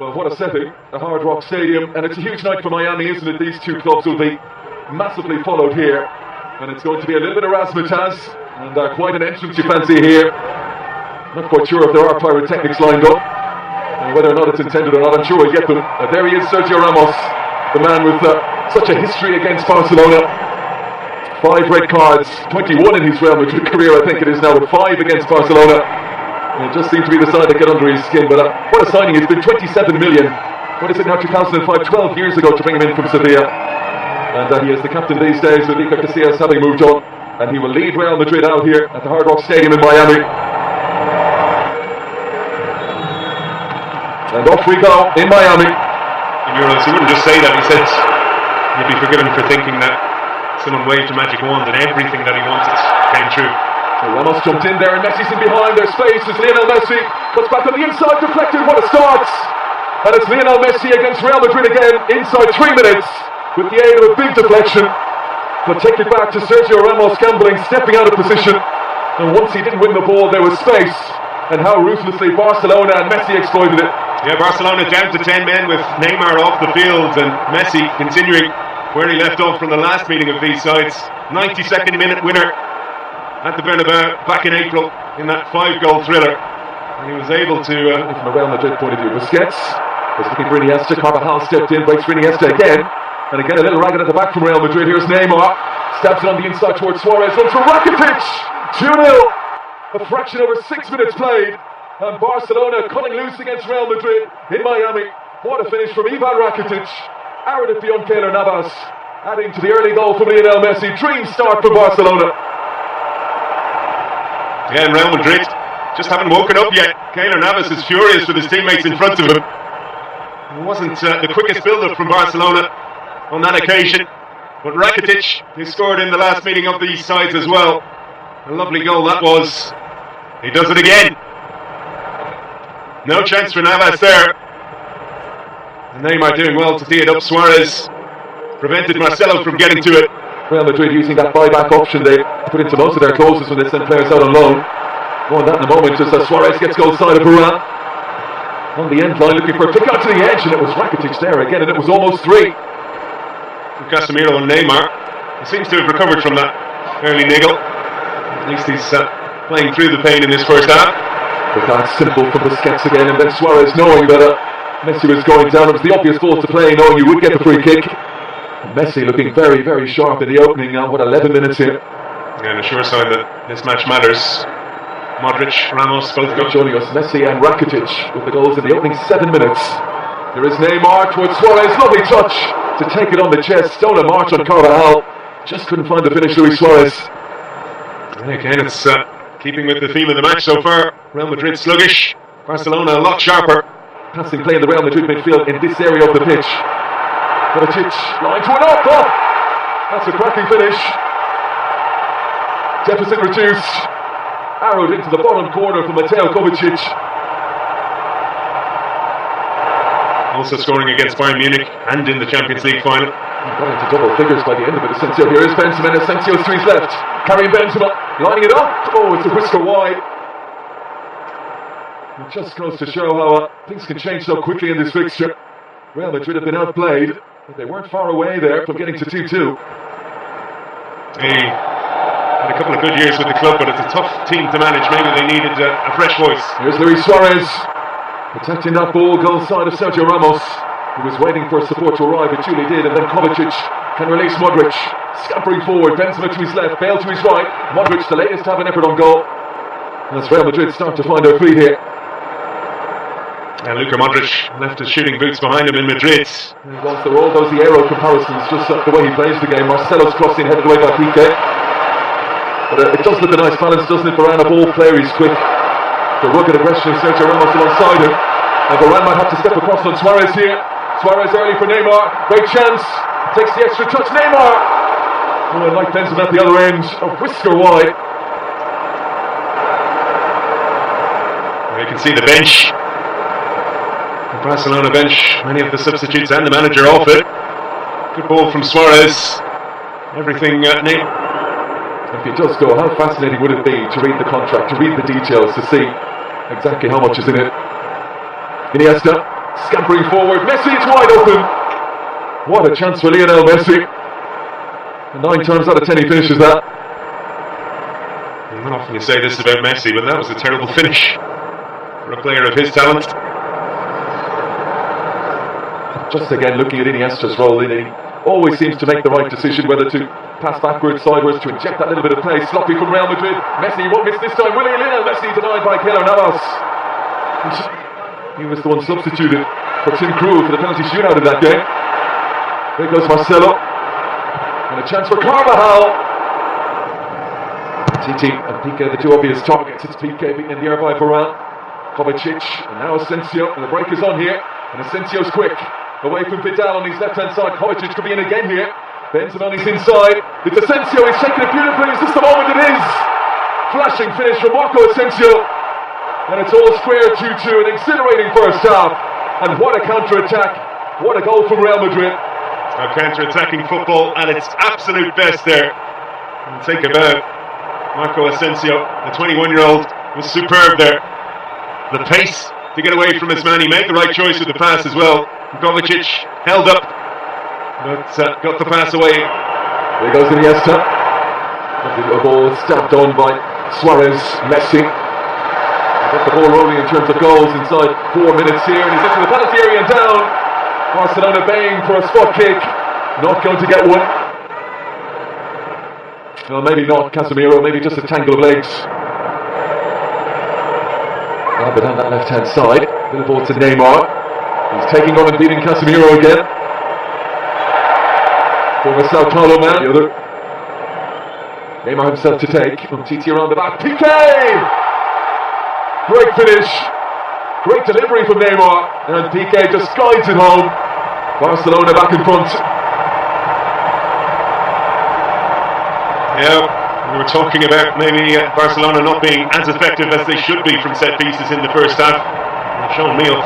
Well, what a setting, the Hard Rock Stadium, and it's a huge night for Miami, isn't it? These two clubs will be massively followed here, and it's going to be a little bit of razzmatazz, and quite an entrance you fancy here. Not quite sure if there are pyrotechnics lined up, whether or not it's intended or not. I'm sure we'll get them. There he is, Sergio Ramos, the man with such a history against Barcelona. 5 red cards, 21 in his Real Madrid career, I think it is now, with 5 against Barcelona. And it just seemed to be the side that got under his skin, but what a signing. It's been 27 million. What is it now, 2005, 12 years ago to bring him in from Sevilla. And he is the captain these days, with Iker Casillas having moved on. And he will lead Real Madrid out here at the Hard Rock Stadium in Miami. And off we go in Miami. In Euros, he wouldn't just say that, he said he'd be forgiven for thinking that someone waved a magic wand and everything that he wanted came true. So Ramos jumped in there and Messi's in behind. Their space is Lionel Messi. Cuts back on the inside, deflected. What a start! And it's Lionel Messi against Real Madrid again inside 3 minutes with the aid of a big deflection. But take it back to Sergio Ramos gambling, stepping out of position. And once he didn't win the ball, there was space. And how ruthlessly Barcelona and Messi exploited it. Yeah, Barcelona down to 10 men with Neymar off the field and Messi continuing where he left off from the last meeting of these sides. 92nd minute winner at the Bernabeu back in April in that 5-goal thriller. And he was able to... from a Real Madrid point of view, Busquets was looking for Iniesta. Carvajal stepped in, breaks for Iniesta again. And again a little ragged at the back from Real Madrid. Here's Neymar. Stabs it on the inside towards Suarez. Runs for Rakitic. 2-0. A fraction over 6 minutes played. And Barcelona cutting loose against Real Madrid in Miami. What a finish from Ivan Rakitic. Arrogant beyond Keylor Navas. Adding to the early goal from Lionel Messi. Dream start for Barcelona. Yeah, and Real Madrid just haven't woken up yet. Keylor Navas is furious with his teammates in front of him. It wasn't the quickest build-up from Barcelona on that occasion. But Rakitic, who scored in the last meeting of these sides as well. A lovely goal that was. He does it again. No chance for Navas there. And Neymar doing well to tee it up. Suarez prevented Marcelo from getting to it. Real Madrid using that buyback option they put into most of their closes when they send players out on loan. More on that in a moment, just as Suarez gets goal side of Varane. On the end line looking for a pick out to the edge, and it was Rakitic there again, and it was almost 3. For Casemiro and Neymar. He seems to have recovered from that early niggle. At least he's playing through the pain in this first half. But that's simple for Busquets again, and then Suarez knowing that Messi was going down. It was the obvious ball to play, knowing you would get the free kick. And Messi looking very, very sharp in the opening now. What, 11 minutes here? Yeah, and a sure sign that this match matters. Modric, Ramos, both go. Joining us, Messi and Rakitic with the goals in the opening 7 minutes. There is Neymar towards Suarez. Lovely touch to take it on the chest. Stolen march on Carvajal. Just couldn't find the finish, Luis Suarez. And again, it's keeping with the theme of the match so far. Real Madrid sluggish, Barcelona a lot sharper. Passing play in the Real Madrid midfield in this area of the pitch. Kovacic, line to an off. Oh, that's a cracking finish. Deficit reduced. Arrowed into the bottom corner from Mateo Kovacic. Also scoring against Bayern Munich and in the Champions League final. He got into double figures by the end of it. Asensio, here is Benzema, and Asensio's to his left. Carrying Benzema, lining it up. Oh, it's a whisker wide. It just goes to show how things can change so quickly in this fixture. Real Madrid have been outplayed, but they weren't far away there from getting to 2-2. He had a couple of good years with the club, but it's a tough team to manage. Maybe they needed a fresh voice. Here's Luis Suarez, protecting that ball, goal side of Sergio Ramos. He was waiting for support to arrive, it duly did, and then Kovacic can release Modric. Scampering forward, Benzema to his left, Bale to his right. Modric, the latest to have an effort on goal. As Real Madrid start to find their feet here. And Luka Modric left his shooting boots behind him in Madrid. Once there were all those Euro comparisons, just the way he plays the game. Marcelo's crossing headed away by Piqué. But it does look a nice balance, doesn't it? Varane, a ball player, he's quick. The rugged aggression of Sergio Ramos alongside him. And Varane might have to step across on Suarez here. Suarez early for Neymar. Great chance. Takes the extra touch. Neymar! Oh, and like Benzema at the other end. A whisker wide. You can see the bench. The Barcelona bench. Many of the substitutes and the manager off it. Good ball from Suarez. Everything If he does go, how fascinating would it be to read the contract, to read the details, to see exactly how much is in it. Iniesta, Scampering forward, Messi, it's wide open. What a chance for Lionel Messi. 9 times out of 10 he finishes that. Not often you say this about Messi, but that was a terrible finish for a player of his talent. Just again looking at Iniesta's role in it, he always seems to make the right decision whether to pass backwards, sideways, to inject that little bit of play. Sloppy from Real Madrid. Messi won't miss this time, will he? Lionel Messi denied by Keylor Navas. He was the one substituted for Tim Krul for the penalty shootout in that game. There goes Marcelo. And a chance for Carvajal. Titi and Piqué, the two obvious targets. It's Piqué beaten in the air by Varane. Kovacic, and now Asensio. And the break is on here. And Asensio's quick. Away from Vidal on his left-hand side. Kovacic could be in again here. Benzema on his inside. It's Asensio, he's taking it beautifully. Is this the moment? It is! Flashing finish from Marco Asensio. And it's all square 2-2. An exhilarating first half. And what a counter-attack. What a goal from Real Madrid. A counter-attacking football at its absolute best there. And think about Marco Asensio, the 21-year-old, was superb there. The pace to get away from his man. He made the right choice with the pass as well. Kovacic held up, but got the pass away. There goes Iniesta. A ball stabbed on by Suarez. Messi. Got the ball rolling in terms of goals inside 4 minutes here, and he's into the penalty area and down. Barcelona baying for a spot kick. Not going to get one. Well, maybe not Casemiro, maybe just a tangle of legs. But on that left-hand side, little ball to Neymar. He's taking on and beating Casemiro again. Former Sao Paulo man, the other. Neymar himself to take. Titi around the back. Piqué! Great finish. Great delivery from Neymar. And Piqué just guides it home. Barcelona back in front. Yeah, we were talking about maybe Barcelona not being as effective as they should be from set pieces in the first half. They've shown me up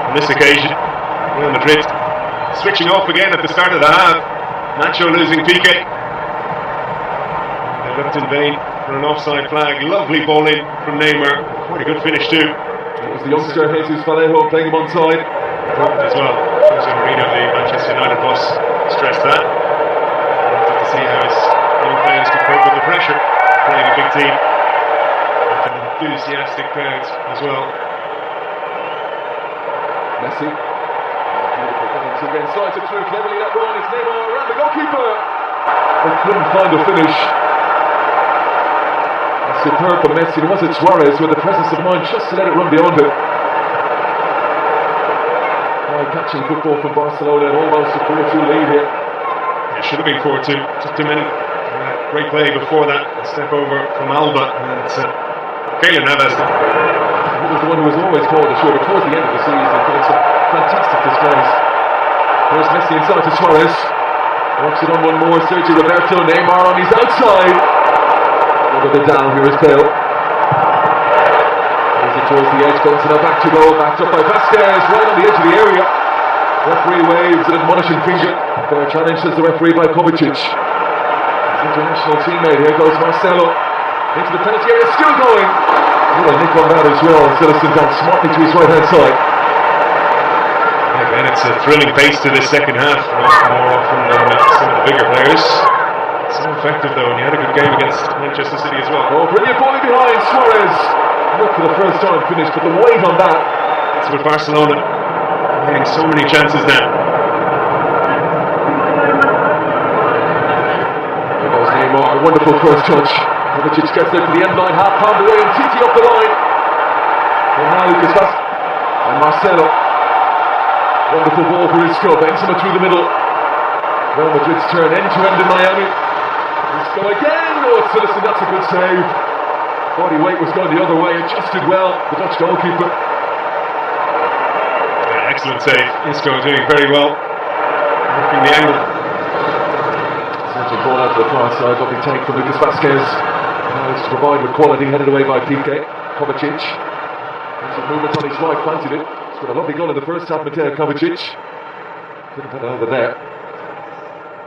on this occasion. Real Madrid switching off again at the start of the half. Nacho losing Piqué. They looked in vain for an offside flag. Lovely ball in from Neymar. Quite a good finish too. It was the youngster Jesus Vallejo playing him onside. As well. Jose Mourinho, the Manchester United boss, stressed that. Wanted to see how his young players could cope with the pressure playing a big team with an enthusiastic crowd as well. Messi. Beautiful penalty again. Slides it through cleverly. That run is Neymar around the goalkeeper. They couldn't find a finish. Superb for Messi. It wasn't Suarez with the presence of mind just to let it run beyond it. Catching football from Barcelona and almost a 4-2 lead here. It should have been 4-2. Just a minute. Great play before that. A step over from Alba and Keylor Navas. He was the one who was always called ashore, but towards the end of the season he put some fantastic displays. There's Messi inside to Suarez. Walks it on one more. Sergio Roberto. Neymar on his outside. Over the down. Here is Bale. Towards the edge, bounces it back to goal, backed up by Vasquez, right on the edge of the area. Referee waves an admonishing finger. Fair challenge, says the referee, by Kovacic. His international teammate, here goes Marcelo. Into the penalty area, still going. Little nick on that as well. Citizen down smartly to his right-hand side. Again, it's a thrilling pace to this second half, more often than some of the bigger players. So effective though, and he had a good game against Manchester City as well. Oh, brilliant ball in behind, Suarez. Look for the first time finish, but the weight on that. It's with Barcelona getting so many chances now. There goes Neymar, a wonderful first touch. Kovacic gets there for the end line, half pound away, and Titi up the line. And now Lucas Vasquez and Marcelo. Wonderful ball for his scrub. Benzema through the middle. Real Madrid's turn end to end in Miami. Let's go again. Oh, Citizen, that's a good save. Body weight was going the other way, adjusted well, the Dutch goalkeeper. Yeah, excellent save. Isco doing very well. Working the angle. Essential ball out to the far side, lovely take from Lucas Vasquez. Now it's to provide with quality, headed away by Piqué. Kovacic. Some movement on his right, fancied it. He's got a lovely goal in the first half, Mateo Kovacic. Couldn't put it over there.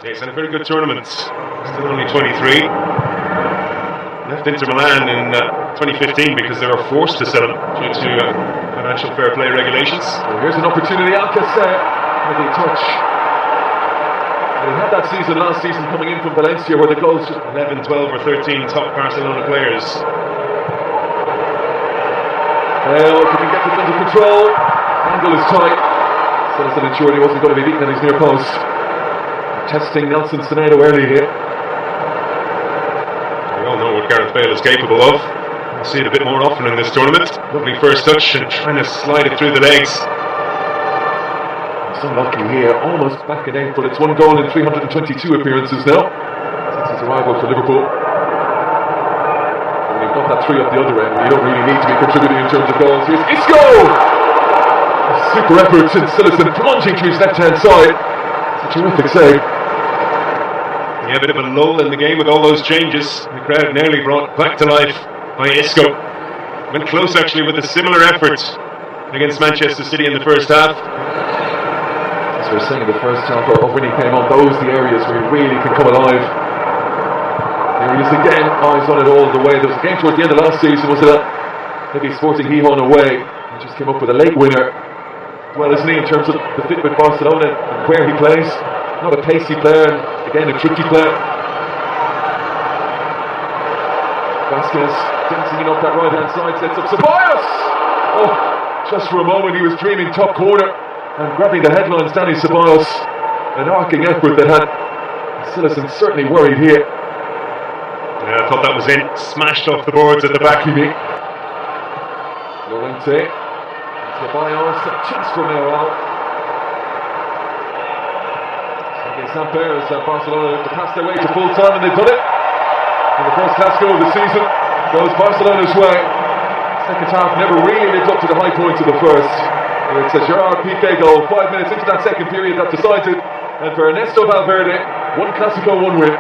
Yeah, he's had a very good tournament. Still only 23. Left Inter Milan in 2015 because they were forced to sell him due to financial fair play regulations. Well, here's an opportunity. Alcacer with a touch. And he had that season last season coming in from Valencia where the goals just 11, 12 or 13 top Barcelona players. Well, if he can get this under control, angle is tight. Citizen ensured he wasn't going to be beaten at his near post. Testing Nelson Semedo early here. We all know what Gareth Bale is capable of. We'll see it a bit more often in this tournament. Lovely first touch and trying to slide it through the legs. He's unlucky here, almost back in April. It's 1 goal in 322 appearances now since his arrival for Liverpool. When you've got that 3 up the other end, you don't really need to be contributing in terms of goals. Here's Isco! Super effort since Citizen plunging to his left-hand side. It's a terrific save. Yeah, a bit of a lull in the game with all those changes. The crowd nearly brought back to life by Isco. Went close actually with a similar effort against Manchester City in the first half. As we were saying in the first half of when he came on, those are the areas where he really can come alive. Here he is again, eyes on it all the way. There was a game towards the end of last season, was it maybe Sporting Gijón away? He just came up with a late winner. Well, isn't he, in terms of the fit with Barcelona and where he plays? Not a pacey player, and again a tricky player. Vasquez dancing in off that right hand side, sets up Ceballos! Oh, just for a moment he was dreaming top corner and grabbing the headlines. Danny Ceballos, an arcing effort that had Citizen certainly worried here. Yeah, I thought that was in. Smashed off the boards at the back. Llorente. Ceballos, a chance for Mayoral. Samper as Barcelona to pass their way to full time, and they've done it. In the first Clasico of the season, goes Barcelona's way. Second half never really lived up to the high points of the first. It's a Gerard Piqué goal 5 minutes into that second period that decides it. And for Ernesto Valverde, 1 Clasico, 1 win.